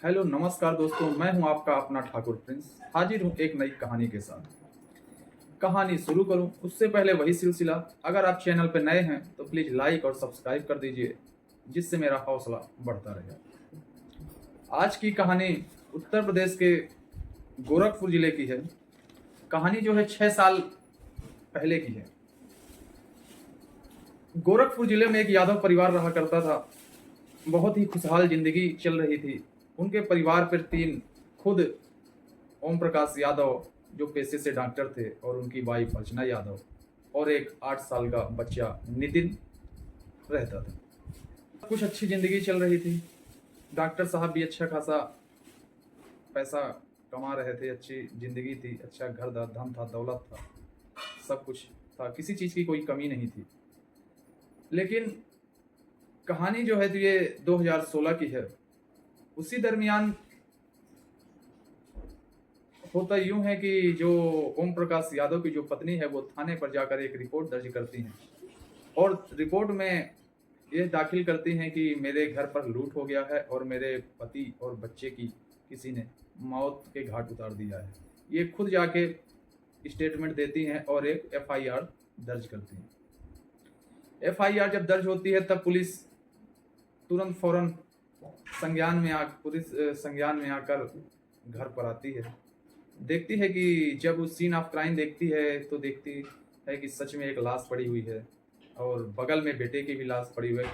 Hello नमस्कार दोस्तों, मैं हूं आपका अपना ठाकुर प्रिंस। हाजिर हूं एक नई कहानी के साथ। कहानी शुरू करूं उससे पहले वही सिलसिला, अगर आप चैनल पर नए हैं तो प्लीज़ लाइक और सब्सक्राइब कर दीजिए, जिससे मेरा हौसला बढ़ता रहेगा। आज की कहानी उत्तर प्रदेश के गोरखपुर जिले की है। कहानी जो है 6 साल पहले की है। गोरखपुर जिले में एक यादव परिवार रहा करता था। बहुत ही खुशहाल जिंदगी चल रही थी। उनके परिवार पर तीन, खुद ओम प्रकाश यादव जो पेशे से डॉक्टर थे, और उनकी वाइफ अर्चना यादव, और एक 8 साल का बच्चा नितिन रहता था। कुछ अच्छी जिंदगी चल रही थी। डॉक्टर साहब भी अच्छा खासा पैसा कमा रहे थे, अच्छी जिंदगी थी, अच्छा घर धन था, दौलत था, सब कुछ था, किसी चीज़ की कोई कमी नहीं थी। लेकिन कहानी जो है तो ये 2016 की है। उसी दरमियान होता यूं है कि जो ओम प्रकाश यादव की जो पत्नी है वो थाने पर जाकर एक रिपोर्ट दर्ज करती हैं, और रिपोर्ट में ये दाखिल करती हैं कि मेरे घर पर लूट हो गया है और मेरे पति और बच्चे की किसी ने मौत के घाट उतार दिया है। ये खुद जाके स्टेटमेंट देती हैं और एक एफआईआर दर्ज करती हैं। एफआईआर जब दर्ज होती है तब पुलिस तुरंत फौरन संज्ञान में आकर घर पर आती है। देखती है कि जब उस सीन ऑफ क्राइम देखती है तो देखती है कि सच में एक लाश पड़ी हुई है, और बगल में बेटे की भी लाश पड़ी हुई है।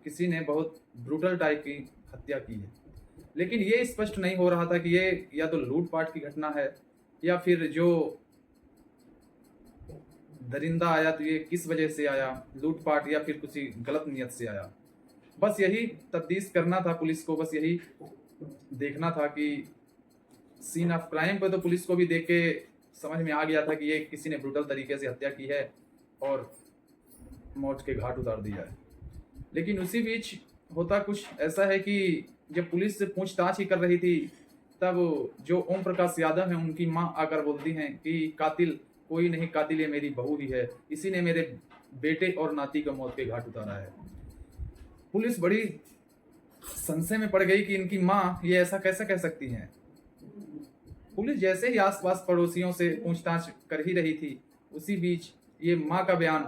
किसी ने बहुत ब्रूटल टाइप की हत्या की है। लेकिन ये स्पष्ट नहीं हो रहा था कि ये या तो लूटपाट की घटना है, या फिर जो दरिंदा आया तो ये किस वजह से आया, लूटपाट या फिर किसी गलत नियत से आया। बस यही तफ्तीश करना था पुलिस को, बस यही देखना था कि सीन ऑफ क्राइम पे तो पुलिस को भी देख के समझ में आ गया था कि ये किसी ने ब्रूटल तरीके से हत्या की है और मौत के घाट उतार दिया है। लेकिन उसी बीच होता कुछ ऐसा है कि जब पुलिस से पूछताछ ही कर रही थी, तब जो ओम प्रकाश यादव हैं उनकी माँ आकर बोलती हैं कि कातिल कोई नहीं, कातिल ये मेरी बहू ही है, इसी ने मेरे बेटे और नाती को मौत के घाट उतारा है। पुलिस बड़ी संशय में पड़ गई कि इनकी माँ ये ऐसा कैसे कह सकती हैं। पुलिस जैसे ही आसपास पड़ोसियों से पूछताछ कर ही रही थी, उसी बीच ये माँ का बयान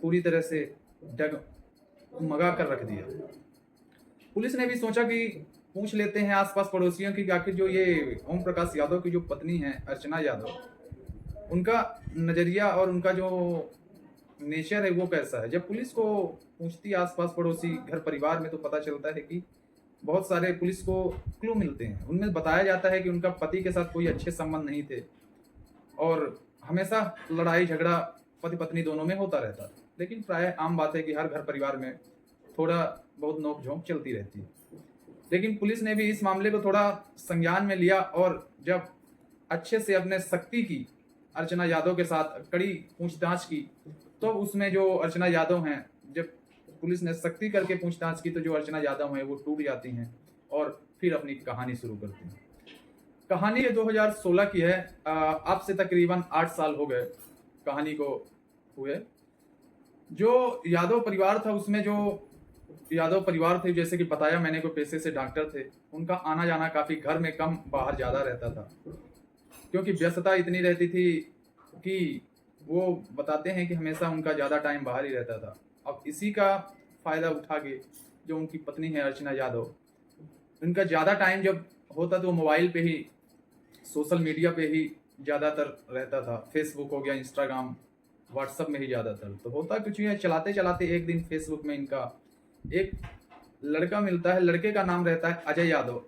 पूरी तरह से डगमगा कर रख दिया। पुलिस ने भी सोचा कि पूछ लेते हैं आसपास पड़ोसियों की कि आखिर जो ये ओम प्रकाश यादव की जो पत्नी है अर्चना यादव, उनका नज़रिया और उनका जो नेचर है वो कैसा है। जब पुलिस को पूछती आसपास पड़ोसी घर परिवार में, तो पता चलता है कि बहुत सारे पुलिस को क्लू मिलते हैं। उनमें बताया जाता है कि उनका पति के साथ कोई अच्छे संबंध नहीं थे, और हमेशा लड़ाई झगड़ा पति पत्नी दोनों में होता रहता था। लेकिन प्राय आम बात है कि हर घर परिवार में थोड़ा बहुत नोक झोंक चलती रहती है। लेकिन पुलिस ने भी इस मामले को थोड़ा संज्ञान में लिया, और जब अच्छे से अपने सख्ती की अर्चना यादव के साथ कड़ी पूछताछ की, तो उसमें जो अर्चना यादव हैं, जब पुलिस ने सख्ती करके पूछताछ की तो जो अर्चना यादव हैं वो टूट जाती हैं और फिर अपनी कहानी शुरू करती हैं। कहानी ये 2016 की है। अब से तकरीबन 8 साल हो गए कहानी को हुए। जो यादव परिवार था उसमें जो यादव परिवार थे, जैसे कि बताया मैंने, को पेशे से डॉक्टर थे। उनका आना जाना काफ़ी, घर में कम बाहर ज़्यादा रहता था, क्योंकि व्यस्तता इतनी रहती थी कि वो बताते हैं कि हमेशा उनका ज़्यादा टाइम बाहर ही रहता था। अब इसी का फ़ायदा उठा के जो उनकी पत्नी है अर्चना यादव, उनका ज़्यादा टाइम जब होता तो मोबाइल पे ही, सोशल मीडिया पे ही ज़्यादातर रहता था। फेसबुक हो गया, इंस्टाग्राम, व्हाट्सअप में ही ज़्यादातर। तो होता कुछ है, चलाते चलाते एक दिन फेसबुक में इनका एक लड़का मिलता है। लड़के का नाम रहता है अजय यादव।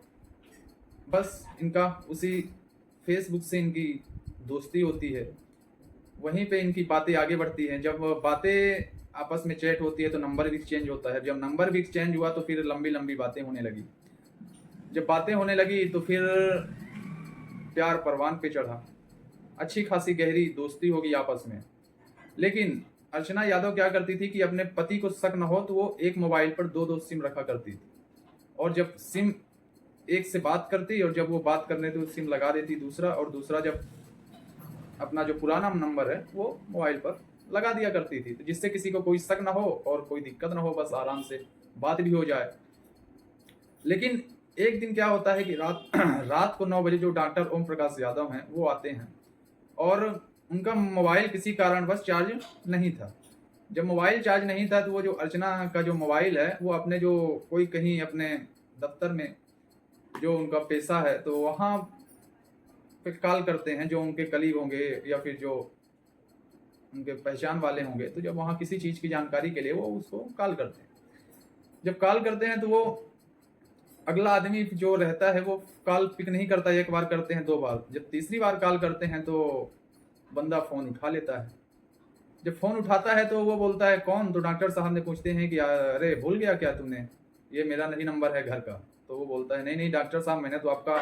बस इनका उसी फेसबुक से इनकी दोस्ती होती है। वहीं पे इनकी बातें आगे बढ़ती हैं। जब बातें आपस में चैट होती है तो नंबर भी एक्सचेंज होता है। जब नंबर भी एक्सचेंज हुआ तो फिर लंबी लंबी बातें होने लगी। जब बातें होने लगी तो फिर प्यार परवान पे चढ़ा। अच्छी खासी गहरी दोस्ती होगी आपस में। लेकिन अर्चना यादव क्या करती थी कि अपने पति को शक न हो तो वो एक मोबाइल पर दो दो सिम रखा करती थी, और जब सिम एक से बात करती और जब वो बात करने तो सिम लगा देती दूसरा, और दूसरा जब अपना जो पुराना नंबर है वो मोबाइल पर लगा दिया करती थी, तो जिससे किसी को कोई शक ना हो और कोई दिक्कत ना हो, बस आराम से बात भी हो जाए। लेकिन एक दिन क्या होता है कि रात रात को 9 बजे जो डॉक्टर ओम प्रकाश यादव हैं वो आते हैं और उनका मोबाइल किसी कारणवश चार्ज नहीं था। जब मोबाइल चार्ज नहीं था तो वो जो अर्चना का जो मोबाइल है वो अपने जो कोई कहीं अपने दफ्तर में जो उनका पेशा है तो वहाँ पे कॉल करते हैं, जो उनके कलीग होंगे या फिर जो उनके पहचान वाले होंगे, तो जब वहाँ किसी चीज़ की जानकारी के लिए वो उसको कॉल करते हैं। जब कॉल करते हैं तो वो अगला आदमी जो रहता है वो कॉल पिक नहीं करता, एक बार करते हैं, 2 बार, जब तीसरी बार कॉल करते हैं तो बंदा फ़ोन उठा लेता है। जब फ़ोन उठाता है तो वो बोलता है कौन? तो डॉक्टर साहब ने पूछते हैं कि अरे भूल गया क्या तुमने, ये मेरा नहीं नंबर है घर का। तो वो बोलता है नहीं नहीं डॉक्टर साहब, मैंने तो आपका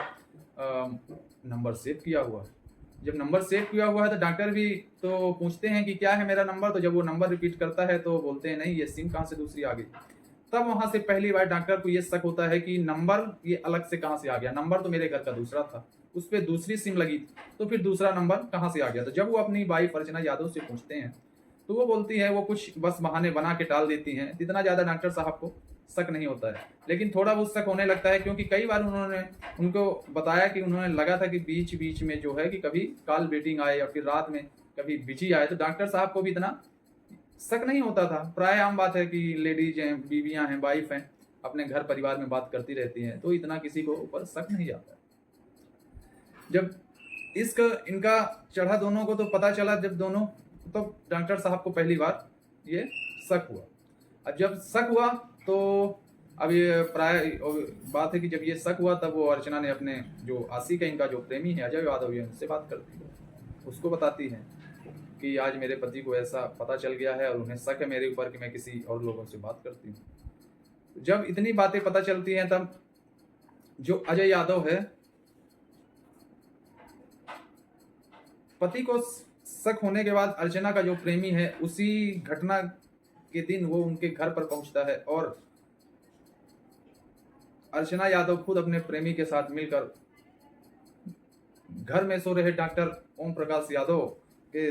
नंबर सेव किया हुआ है। जब नंबर सेव किया हुआ है तो डॉक्टर भी तो पूछते हैं कि क्या है मेरा नंबर, तो जब वो नंबर रिपीट करता है तो बोलते हैं नहीं ये सिम कहाँ से दूसरी आ गई। तब वहां से पहली बार डॉक्टर को ये शक होता है कि नंबर ये अलग से कहाँ से आ गया, नंबर तो मेरे घर का दूसरा था, उस पर दूसरी सिम लगी थी, तो फिर दूसरा नंबर कहाँ से आ गया। तो जब वो अपनी वाइफ अर्चना यादव से पूछते हैं तो वो बोलती है, वो कुछ बस बहाने बना के टाल देती हैं, इतना ज़्यादा डॉक्टर साहब को शक नहीं होता है। लेकिन थोड़ा बहुत शक होने लगता है क्योंकि कई बार उन्होंने उनको बताया कि उन्होंने लगा था कि बीच बीच में जो है कि कभी कॉल वेटिंग आए या फिर रात में कभी बिजी आए, तो डॉक्टर साहब को भी इतना शक नहीं होता था। प्राय आम बात है कि लेडीज हैं, बीवियां हैं, वाइफ हैं, अपने घर परिवार में बात करती रहती हैं, तो इतना किसी को ऊपर शक नहीं जाता है। जब इसका इनका चढ़ा दोनों को तो पता चला, जब दोनों तो डॉक्टर साहब को पहली बार ये शक हुआ। अब जब शक हुआ तो अब ये प्राय बात है कि जब ये शक हुआ तब वो अर्चना ने अपने जो आशिक है, इनका जो प्रेमी है अजय यादव, है उनसे बात करती है, उसको बताती है कि आज मेरे पति को ऐसा पता चल गया है और उन्हें शक है मेरे ऊपर कि मैं किसी और लोगों से बात करती हूँ। जब इतनी बातें पता चलती हैं तब जो अजय यादव है, पति को शक होने के बाद अर्चना का जो प्रेमी है उसी घटना के दिन वो उनके घर पर पहुंचता है और अर्चना यादव खुद अपने प्रेमी के साथ मिलकर घर में सो रहे डॉक्टर ओम प्रकाश यादव के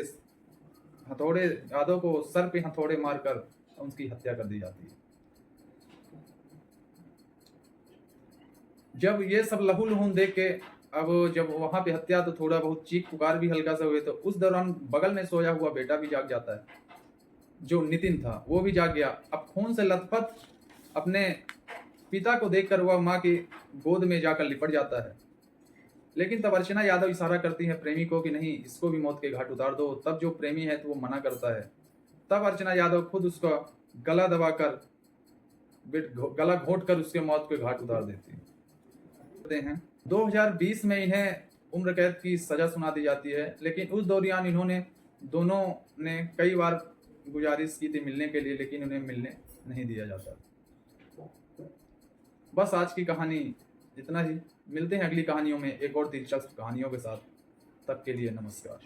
हथौड़े यादव को सर पे हथौड़े मारकर उनकी हत्या कर दी जाती है। जब ये सब लहू लुहून देख के अब जब वहां पे हत्या तो थोड़ा बहुत चीख पुकार भी हल्का सा हुए, तो उस दौरान बगल में सोया हुआ बेटा भी जाग जाता है, जो नितिन था वो भी जाग गया। अब खून से लथपथ अपने पिता को देखकर वह माँ की गोद में जाकर लिपट जाता है। लेकिन तब अर्चना यादव इशारा करती है प्रेमी को कि नहीं, इसको भी मौत के घाट उतार दो। तब जो प्रेमी है तो वो मना करता है। तब अर्चना यादव खुद उसका गला दबाकर गला घोट कर उसके मौत के घाट उतार देती हैं। 2020 में इन्हें उम्र कैद की सजा सुना दी जाती है, लेकिन उस दौरान इन्होंने दोनों ने कई बार गुजारिश की थी मिलने के लिए, लेकिन उन्हें मिलने नहीं दिया जाता। बस आज की कहानी इतना ही। मिलते हैं अगली कहानियों में एक और दिलचस्प कहानियों के साथ। तब के लिए नमस्कार।